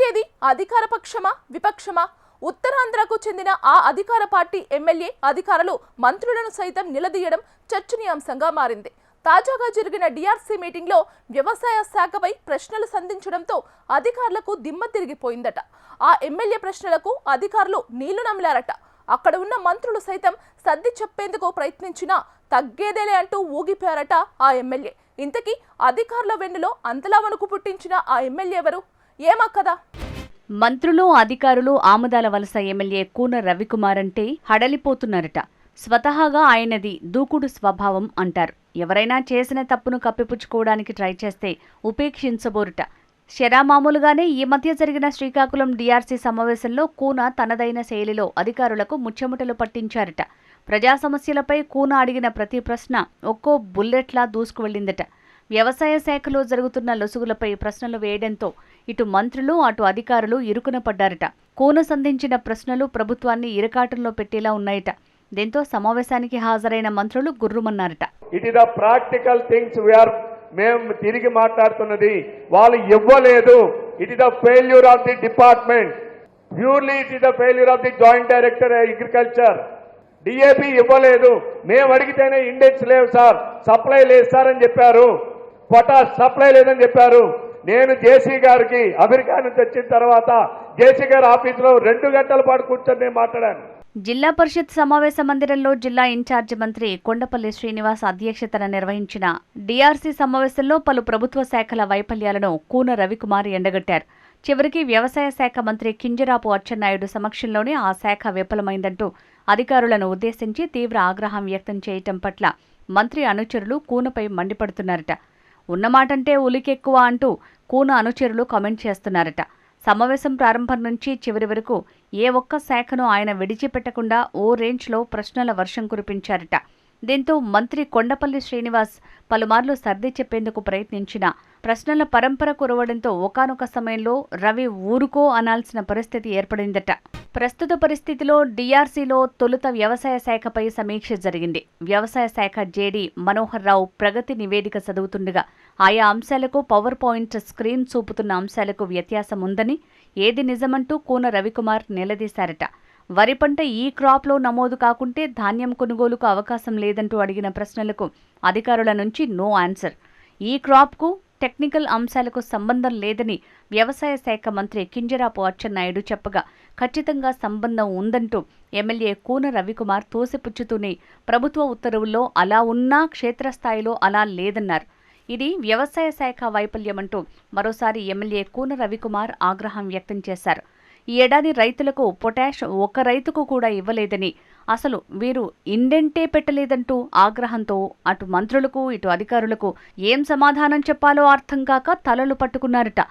గెలిచేది అధికార పక్షమా విపక్షమా? ఉత్తరాంధ్రకు చెందిన ఆ అధికార పార్టీ ఎమ్మెల్యే అధికారులు మంత్రులను సైతం నిలదీయడం చర్చనీయాంశంగా మారింది. తాజాగా జరిగిన డిఆర్సీ మీటింగ్లో వ్యవసాయ శాఖపై ప్రశ్నలు సంధించడంతో అధికారులకు దిమ్మ తిరిగిపోయిందట. ఆ ఎమ్మెల్యే ప్రశ్నలకు అధికారులు నీళ్లు నమిలారట. అక్కడ ఉన్న మంత్రులు సైతం సర్ది చెప్పేందుకు ప్రయత్నించినా తగ్గేదేలే అంటూ ఊగిపోయారట ఆ ఎమ్మెల్యే. ఇంతకీ అధికారుల వెన్నులో అంతలా వణుకు పుట్టించిన ఆ ఎమ్మెల్యే ఎవరు? ఏమా కదా? మంత్రులు అధికారులు ఆముదాల వలస ఎమ్మెల్యే కూన రవికుమార్ అంటే హడలిపోతున్నారట. స్వతహాగా ఆయనది దూకుడు స్వభావం అంటారు. ఎవరైనా చేసిన తప్పును కప్పిపుచ్చుకోవడానికి ట్రై చేస్తే ఉపేక్షించబోరుట. శరామామూలుగానే ఈ మధ్య జరిగిన శ్రీకాకుళం డిఆర్సీ సమావేశంలో కూన తనదైన శైలిలో అధికారులకు ముచ్చెముటలు పట్టించారట. ప్రజా సమస్యలపై కూన అడిగిన ప్రతి ప్రశ్న ఒక్కో బుల్లెట్లా దూసుకువెళ్లిందట. వ్యవసాయ శాఖలో జరుగుతున్న లొసుగులపై ప్రశ్నలు వేయడంతో ఇటు మంత్రులు అటు అధికారులు ఇరుకున పడ్డారట. కూన సంధించిన ప్రశ్నలు ప్రభుత్వాన్ని ఇరకాటంలో పెట్టేలా ఉన్నాయట. దీంతో సమావేశానికి హాజరైన మంత్రులు గుర్రుమన్నారట. It is the practical things మేము తిరిగి మాట్లాడుతున్నది. వాళ్ళు ఇవ్వలేదు. It is the failure of the department. Purely it is the failure of the joint director agriculture. DAP ఇవ్వలేదు. మేము అడిగితేనే ఇండెక్స్ లేవు సార్, సప్లై లేదు సార్ అని చెప్పారు. పొటాష్ సప్లై లేదని చెప్పారు. నేను జేసీ గారికి అమెరికా నుంచి వచ్చిన తర్వాత జేసీ గారి ఆఫీసులో 2 గంటల పాటు కూర్చొని నేను మాట్లాడాను. జిల్లా పరిషత్ సమావేశ మందిరంలో జిల్లా ఇన్ఛార్జి మంత్రి కొండపల్లి శ్రీనివాస్ అధ్యక్షతన నిర్వహించిన డిఆర్సీ సమావేశంలో పలు ప్రభుత్వ శాఖల వైఫల్యాలను కూన రవికుమార్ ఎండగట్టారు. చివరికి వ్యవసాయ శాఖ మంత్రి కింజరాపు అచ్చెన్నాయుడు సమక్షంలోనే ఆ శాఖ విఫలమైందంటూ అధికారులను ఉద్దేశించి తీవ్ర ఆగ్రహం వ్యక్తం చేయటం పట్ల మంత్రి అనుచరులు కూనపై మండిపడుతున్నారట. ఉన్నమాటంటే ఉలికెక్కువ అంటూ కూన అనుచరులు కామెంట్ చేస్తున్నారట. సమావేశం ప్రారంభం నుంచి చివరి వరకు ఏ ఒక్క శాఖను ఆయన విడిచిపెట్టకుండా ఓ రేంజ్లో ప్రశ్నల వర్షం కురిపించారట. దీంతో మంత్రి కొండపల్లి శ్రీనివాస్ పలుమార్లు సర్ది చెప్పేందుకు ప్రయత్నించిన ప్రశ్నల పరంపర కురవడంతో ఒకానొక సమయంలో రవి ఊరుకో అనాల్సిన పరిస్థితి ఏర్పడిందట. ప్రస్తుత పరిస్థితిలో డిఆర్సీలో తొలుత వ్యవసాయ శాఖపై సమీక్ష జరిగింది. వ్యవసాయ శాఖ జేడీ మనోహర్ రావు ప్రగతి నివేదిక చదువుతుండగా ఆయా అంశాలకు పవర్ పాయింట్ స్క్రీన్ చూపుతున్న అంశాలకు వ్యత్యాసం ఉందని, ఏది నిజమంటూ కూన రవికుమార్ నిలదీశారట. వరి పంట ఈ క్రాప్లో నమోదు కాకుంటే ధాన్యం కొనుగోలుకు అవకాశం లేదంటూ అడిగిన ప్రశ్నలకు అధికారుల నుంచి నో ఆన్సర్. ఈ క్రాప్కు టెక్నికల్ అంశాలకు సంబంధం లేదని వ్యవసాయ శాఖ మంత్రి కింజరాపు అచ్చెన్నాయుడు చెప్పగా ఖచ్చితంగా సంబంధం ఉందంటూ ఎమ్మెల్యే కూన రవికుమార్ తోసిపుచ్చుతూనే ప్రభుత్వ ఉత్తర్వుల్లో అలా ఉన్నా క్షేత్రస్థాయిలో అలా లేదన్నారు. ఇది వ్యవసాయ శాఖ వైఫల్యమంటూ మరోసారి ఎమ్మెల్యే కూన రవికుమార్ ఆగ్రహం వ్యక్తం చేశారు. ఈ ఏడాది రైతులకు పొటాష్ ఒక్క రైతుకు కూడా ఇవ్వలేదని, అసలు వీరు ఇండెంటే పెట్టలేదంటూ ఆగ్రహంతో అటు మంత్రులకు ఇటు అధికారులకు ఏం సమాధానం చెప్పాలో అర్థం కాక తలలు పట్టుకున్నారట.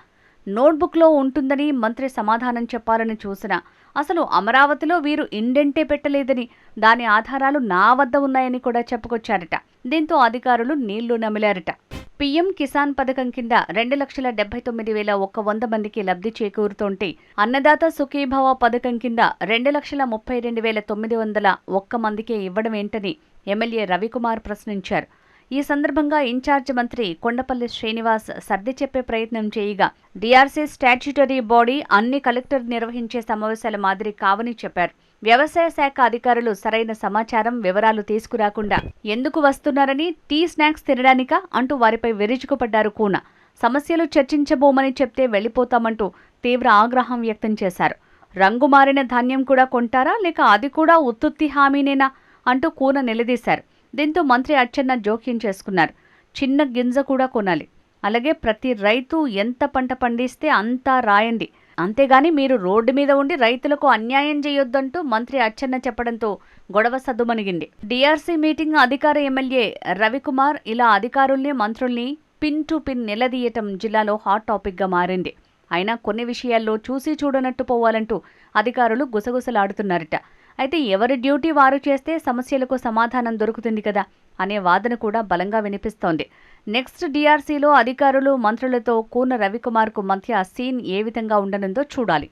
నోట్బుక్లో ఉంటుందని మంత్రి సమాధానం చెప్పాలని చూసినా అసలు అమరావతిలో వీరు ఇండెంటే పెట్టలేదని, దాని ఆధారాలు నా వద్ద ఉన్నాయని కూడా చెప్పుకొచ్చారట. దీంతో అధికారులు నీళ్లు నమిలారట. పీఎం కిసాన్ పథకం కింద 2,79,100 మందికి లబ్ధి చేకూరుతోంటే అన్నదాత సుఖీభవ పథకం కింద 2,32,901 మందికే ఇవ్వడమేంటని ఎమ్మెల్యే రవికుమార్ ప్రశ్నించారు. ఈ సందర్భంగా ఇన్ఛార్జ్ మంత్రి కొండపల్లి శ్రీనివాస్ సర్ది చెప్పే ప్రయత్నం చేయగా డిఆర్సీ స్టాట్యూటరీ బాడీ అన్ని కలెక్టర్ నిర్వహించే సమావేశాల మాదిరి కావని చెప్పారు. వ్యవసాయ శాఖ అధికారులు సరైన సమాచారం వివరాలు తీసుకురాకుండా ఎందుకు వస్తున్నారని, టీ స్నాక్స్ తినడానికా అంటూ వారిపై విరుచుకుపడ్డారు కూన. సమస్యలు చర్చించబోమని చెప్తే వెళ్లిపోతామంటూ తీవ్ర ఆగ్రహం వ్యక్తం చేశారు. రంగు మారిన ధాన్యం కూడా కొంటారా, లేక అది కూడా ఉత్తుత్తి హామీనేనా అంటూ కూన నిలదీశారు. దీంతో మంత్రి అచ్చెన్న జోక్యం చేసుకున్నారు. చిన్న గింజ కూడా కొనాలి, అలాగే ప్రతి రైతు ఎంత పంట పండిస్తే అంతా రాయండి, అంతేగాని మీరు రోడ్డు మీద ఉండి రైతులకు అన్యాయం చేయొద్దంటూ మంత్రి అచ్చెన్న చెప్పడంతో గొడవ సద్దుమణిగింది. డిఆర్సీ మీటింగ్ అధికార ఎమ్మెల్యే రవికుమార్ ఇలా అధికారుల్ని మంత్రుల్ని పిన్ టు పిన్ నిలదీయటం జిల్లాలో హాట్ టాపిక్గా మారింది. అయినా కొన్ని విషయాల్లో చూసి చూడనట్టు పోవాలంటూ అధికారులు గుసగుసలాడుతున్నారట. అయితే ఎవరి డ్యూటీ వారు చేస్తే సమస్యలకు సమాధానం దొరుకుతుంది కదా అనే వాదన కూడా బలంగా వినిపిస్తోంది. నెక్స్ట్ డిఆర్సీలో అధికారులు మంత్రులతో కూన రవికుమార్కు మధ్య సీన్ ఏ విధంగా ఉండనుందో చూడాలి.